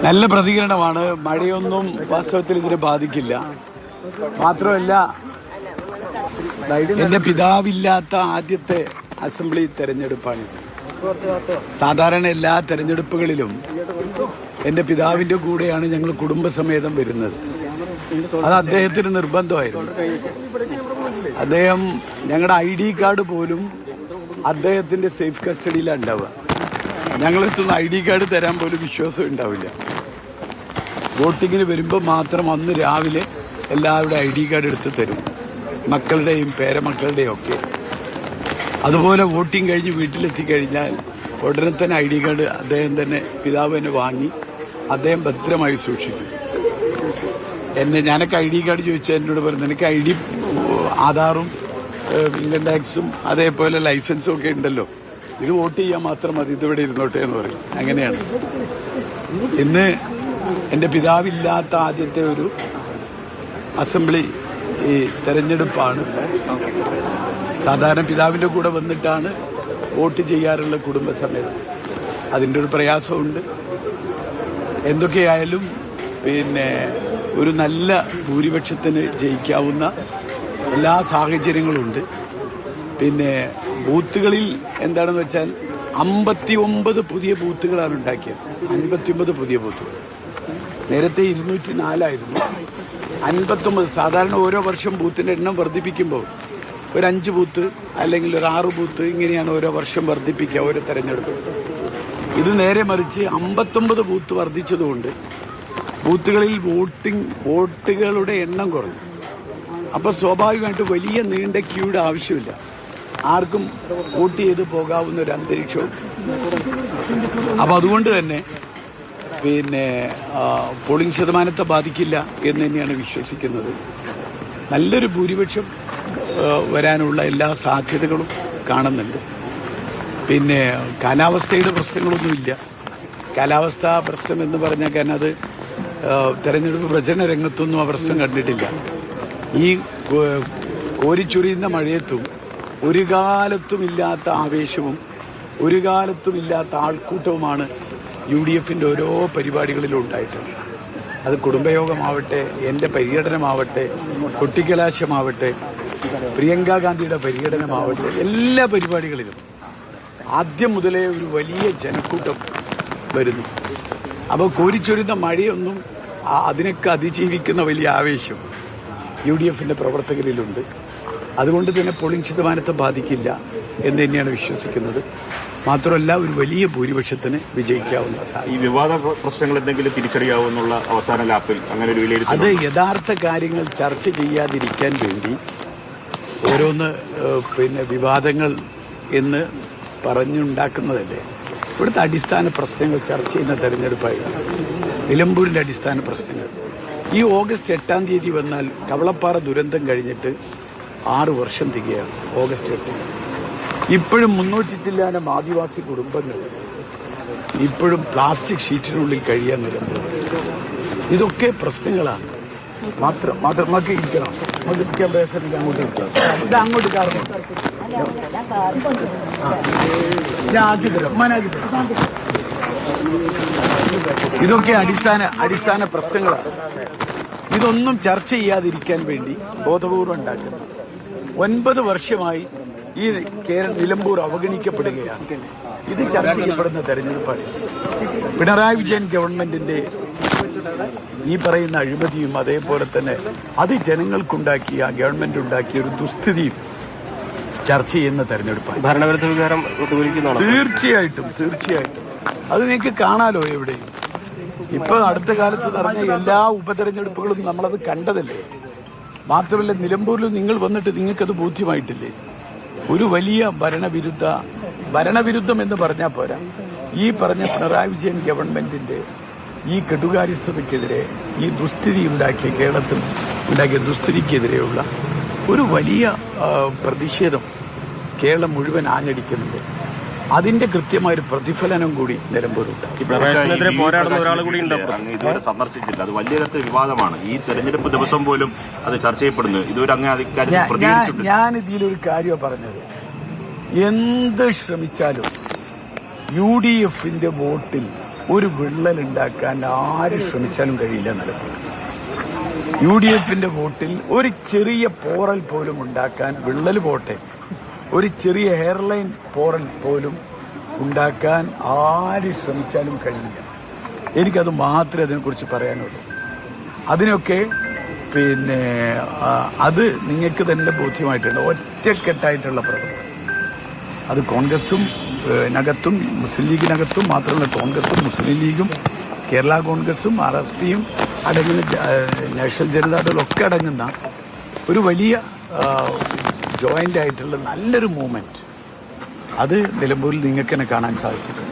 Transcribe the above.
നല്ല പ്രതികരണമാണ്. മഴയൊന്നും വാസ്തവത്തിൽ ഇതിനെ ബാധിക്കില്ല. മാത്രമല്ല, എന്റെ പിതാവില്ലാത്ത ആദ്യത്തെ അസംബ്ലി തെരഞ്ഞെടുപ്പാണിത്. സാധാരണ എല്ലാ തെരഞ്ഞെടുപ്പുകളിലും എന്റെ പിതാവിന്റെ കൂടെയാണ് ഞങ്ങൾ കുടുംബസമേതം വരുന്നത്. അത് അദ്ദേഹത്തിന് നിർബന്ധമായിരുന്നു. അദ്ദേഹം ഞങ്ങളുടെ ID കാർഡ് പോലും അദ്ദേഹത്തിന്റെ സേഫ് കസ്റ്റഡിയിലാണ് ഉണ്ടാവുക. ഞങ്ങളെത്തുന്ന ID കാർഡ് തരാൻ പോലും വിശ്വാസം ഉണ്ടാവില്ല. വോട്ടിങ്ങിന് വരുമ്പോൾ മാത്രം അന്ന് രാവിലെ എല്ലാവരുടെ ID കാർഡ് എടുത്ത് തരും, മക്കളുടെയും പേരമക്കളുടെയും ഒക്കെ. അതുപോലെ വോട്ടിംഗ് കഴിഞ്ഞ് വീട്ടിലെത്തിക്കഴിഞ്ഞാൽ ഉടനെ തന്നെ ID കാർഡ് അദ്ദേഹം തന്നെ, പിതാവ് തന്നെ വാങ്ങി അദ്ദേഹം ഭദ്രമായി സൂക്ഷിക്കും. ഞാനൊക്കെ ID കാർഡ് ചോദിച്ചാൽ എന്നോട് പറഞ്ഞു, എനിക്ക് ID ആധാറും ഇൻകം ടാക്സും അതേപോലെ ലൈസൻസും ഒക്കെ ഉണ്ടല്ലോ, ഇത് വോട്ട് ചെയ്യാൻ മാത്രം മതി, ഇതിവിടെ ഇരുന്നോട്ടെ എന്ന് പറയും. അങ്ങനെയാണ്. ഇന്ന് എൻ്റെ പിതാവില്ലാത്ത ആദ്യത്തെ ഒരു അസംബ്ലി തെരഞ്ഞെടുപ്പാണ്. സാധാരണ പിതാവിൻ്റെ കൂടെ വന്നിട്ടാണ് വോട്ട് ചെയ്യാറുള്ള കുടുംബസമേതം. അതിൻ്റെ ഒരു പ്രയാസമുണ്ട്. എന്തൊക്കെയായാലും ഒരു നല്ല ഭൂരിപക്ഷത്തിന് ജയിക്കാവുന്ന എല്ലാ സാഹചര്യങ്ങളുണ്ട്. ബൂത്തുകളിൽ എന്താണെന്ന് വെച്ചാൽ 59 പുതിയ ബൂത്തുകളാണ് ഉണ്ടാക്കിയത്. 59 പുതിയ ബൂത്തുകൾ. നേരത്തെ 204 59. സാധാരണ ഓരോ വർഷം ബൂത്തിൻ്റെ എണ്ണം വർദ്ധിപ്പിക്കുമ്പോൾ ഒരു 5 ബൂത്ത് അല്ലെങ്കിൽ ഒരു 6 ബൂത്ത് ഇങ്ങനെയാണ് ഓരോ വർഷം വർദ്ധിപ്പിക്കുക ഓരോ തെരഞ്ഞെടുപ്പ്. ഇത് നേരെ മറിച്ച് 59 ബൂത്ത് വർദ്ധിച്ചതുകൊണ്ട് ബൂത്തുകളിൽ വോട്ടുകളുടെ എണ്ണം കുറഞ്ഞു. അപ്പോൾ സ്വാഭാവികമായിട്ട് വലിയ നീണ്ട ക്യൂയുടെ ആവശ്യമില്ല. ആർക്കും വോട്ട് ചെയ്ത് പോകാവുന്ന ഒരു അന്തരീക്ഷവും. അപ്പോൾ അതുകൊണ്ട് തന്നെ പോളിംഗ് ശതമാനത്തെ ബാധിക്കില്ല എന്ന് തന്നെയാണ് വിശ്വസിക്കുന്നത്. നല്ലൊരു ഭൂരിപക്ഷം വരാനുള്ള എല്ലാ സാധ്യതകളും കാണുന്നുണ്ട്. കാലാവസ്ഥയുടെ പ്രശ്നങ്ങളൊന്നുമില്ല. കാലാവസ്ഥാ പ്രശ്നം എന്ന് പറഞ്ഞാൽ കാരണം അത് തെരഞ്ഞെടുപ്പ് പ്രചരണ രംഗത്തൊന്നും ആ പ്രശ്നം കണ്ടിട്ടില്ല. ഈ കോരിച്ചൊരിയുന്ന മഴയത്തും ഒരു കാലത്തുമില്ലാത്ത ആവേശവും ഒരു കാലത്തുമില്ലാത്ത ആൾക്കൂട്ടവുമാണ് UDFന്റെ ഓരോ പരിപാടികളിലും ഉണ്ടായിട്ടുണ്ട്. അത് കുടുംബയോഗമാവട്ടെ, എൻ്റെ പര്യടനമാവട്ടെ, കൊട്ടിക്കലാശമാവട്ടെ, പ്രിയങ്ക ഗാന്ധിയുടെ പര്യടനമാവട്ടെ, എല്ലാ പരിപാടികളിലും ആദ്യം മുതലേ ഒരു വലിയ ജനക്കൂട്ടം വരുന്നു. അപ്പോൾ കോരിച്ചൊരിയുന്ന മഴയൊന്നും അതിനൊക്കെ അതിജീവിക്കുന്ന വലിയ ആവേശം UDFന്റെ പ്രവർത്തകരിലുണ്ട്. അതുകൊണ്ട് തന്നെ പോളിംഗ് ശതമാനത്തെ ബാധിക്കില്ല എന്ന് തന്നെയാണ് വിശ്വസിക്കുന്നത്. മാത്രമല്ല, ഒരു വലിയ ഭൂരിപക്ഷത്തിന് വിജയിക്കാവുന്ന ഈ വിവാദ പ്രശ്നങ്ങൾ എന്തെങ്കിലും തിരിച്ചറിയാവുന്ന അവസാന ലാപ്പിൽ അങ്ങനെ ഒരു വിലയിരുത്തൽ. അത് യഥാർത്ഥ കാര്യങ്ങൾ ചർച്ച ചെയ്യാതിരിക്കാൻ വേണ്ടി ഓരോന്ന് വിവാദങ്ങൾ എന്ന് പറഞ്ഞുണ്ടാക്കുന്നതല്ലേ. ഇവിടുത്തെ അടിസ്ഥാന പ്രശ്നങ്ങൾ ചർച്ച ചെയ്യുന്ന തെരഞ്ഞെടുപ്പായി. നിലമ്പൂരിന്റെ അടിസ്ഥാന പ്രശ്നങ്ങൾ ഈ ഓഗസ്റ്റ് 8-ാം തീയതി വന്നാൽ കവളപ്പാറ ദുരന്തം കഴിഞ്ഞിട്ട് 6 വർഷം തികയാണ്. ഓഗസ്റ്റ് 8 ഇപ്പോഴും 300 ചില്ലാനം ആദിവാസി കുടുംബങ്ങൾ ഇപ്പോഴും പ്ലാസ്റ്റിക് ഷീറ്റിനുള്ളിൽ കഴിയാൻ നിലമ്പൂർ. ഇതൊക്കെ പ്രശ്നങ്ങളാണ്. മാത്രം ഇരിക്കണം. അങ്ങോട്ട് ഇരിക്കണം. ഇത് അങ്ങോട്ട് കാരണം ഇതൊക്കെ അടിസ്ഥാന പ്രശ്നങ്ങളാണ്. ഇതൊന്നും ചർച്ച ചെയ്യാതിരിക്കാൻ വേണ്ടി ബോധപൂർവം ഉണ്ടാക്കുന്നത്. 9 വർഷമായി ഈ നിലമ്പൂർ അവഗണിക്കപ്പെടുകയാണ്. ഇത് ചർച്ച ചെയ്യപ്പെടുന്ന തെരഞ്ഞെടുപ്പാണ്. പിണറായി വിജയൻ ഗവൺമെന്റിന്റെ ഈ പറയുന്ന അഴിമതിയും അതേപോലെ തന്നെ അത് ജനങ്ങൾക്കുണ്ടാക്കിയ, ഗവൺമെന്റ് ഉണ്ടാക്കിയ ഒരു ദുസ്ഥിതിയും ചർച്ച ചെയ്യുന്ന തെരഞ്ഞെടുപ്പാണ്. ഭരണവിരുദ്ധ വികാരം തീർച്ചയായിട്ടും അത് നിങ്ങൾക്ക് കാണാലോ എവിടെയും. ഇപ്പൊ അടുത്ത കാലത്ത് നടന്ന എല്ലാ ഉപതെരഞ്ഞെടുപ്പുകളും നമ്മളത് കണ്ടതല്ലേ. മാത്രമല്ല, നിലമ്പൂരിൽ നിങ്ങൾ വന്നിട്ട് നിങ്ങൾക്കത് ബോധ്യമായിട്ടില്ലേ? ഒരു വലിയ ഭരണവിരുദ്ധം എന്ന് പറഞ്ഞാൽ പോരാ, ഈ പറഞ്ഞ പിണറായി വിജയൻ ഗവൺമെന്റിന്റെ ഈ കെടുകാര്യസ്ഥതയ്ക്കെതിരെ, ഈ ദുസ്ഥിതി ഉണ്ടാക്കിയ കേരളത്തിൽ ഉണ്ടാക്കിയ ദുസ്ഥിതിക്കെതിരെയുള്ള ഒരു വലിയ പ്രതിഷേധം കേരളം മുഴുവൻ ആഞ്ഞടിക്കുന്നുണ്ട്. അതിന്റെ കൃത്യമായൊരു പ്രതിഫലനം കൂടി നിലമ്പൂരുണ്ട്. ഇതുവരെ സന്ദർശിച്ചില്ല. അത് വലിയ തരത്തിൽ വിവാദമാണ്. ഈ തെരഞ്ഞെടുപ്പ് ദിവസം പോലും അത് ചർച്ച ചെയ്യപ്പെടുന്നു. ഇതുവരെ ഞാൻ ഇതിലൊരു കാര്യം പറഞ്ഞത്, എന്ത് ശ്രമിച്ചാലും UDFന്റെ വോട്ടിൽ ഒരു വിള്ളൽ ഉണ്ടാക്കാൻ ആര് ശ്രമിച്ചാലും കഴിയില്ല നിലമ്പൂർ. UDF വോട്ടിൽ ഒരു ചെറിയ പോറൽ പോലും ഉണ്ടാക്കാൻ, വിള്ളൽ പോട്ടെ, ഒരു ചെറിയ ഹെയർലൈൻ പോറൽ പോലും ഉണ്ടാക്കാൻ ആര് ശ്രമിച്ചാലും കഴിയില്ല. എനിക്കത് മാത്രമേ അതിനെക്കുറിച്ച് പറയാനുള്ളൂ. അതിനൊക്കെ പിന്നെ അത് നിങ്ങൾക്ക് തന്നെ ബോധ്യമായിട്ടുണ്ട്. ഒറ്റക്കെട്ടായിട്ടുള്ള പ്രവർത്തനം അത് കോൺഗ്രസും നകത്തും മുസ്ലിം ലീഗിനകത്തും മാത്രമല്ല, കോൺഗ്രസും മുസ്ലിം ലീഗും കേരള കോൺഗ്രസും RSPയും അടങ്ങുന്ന നാഷണൽ ജനതാദളൊക്കെ അടങ്ങുന്ന ഒരു വലിയ ജോയിന്റ് ആയിട്ടുള്ള നല്ലൊരു മൂവ്മെന്റ് അത് നിലമ്പൂരിൽ നിങ്ങൾക്ക് തന്നെ കാണാൻ സാധിച്ചിട്ടുണ്ട്.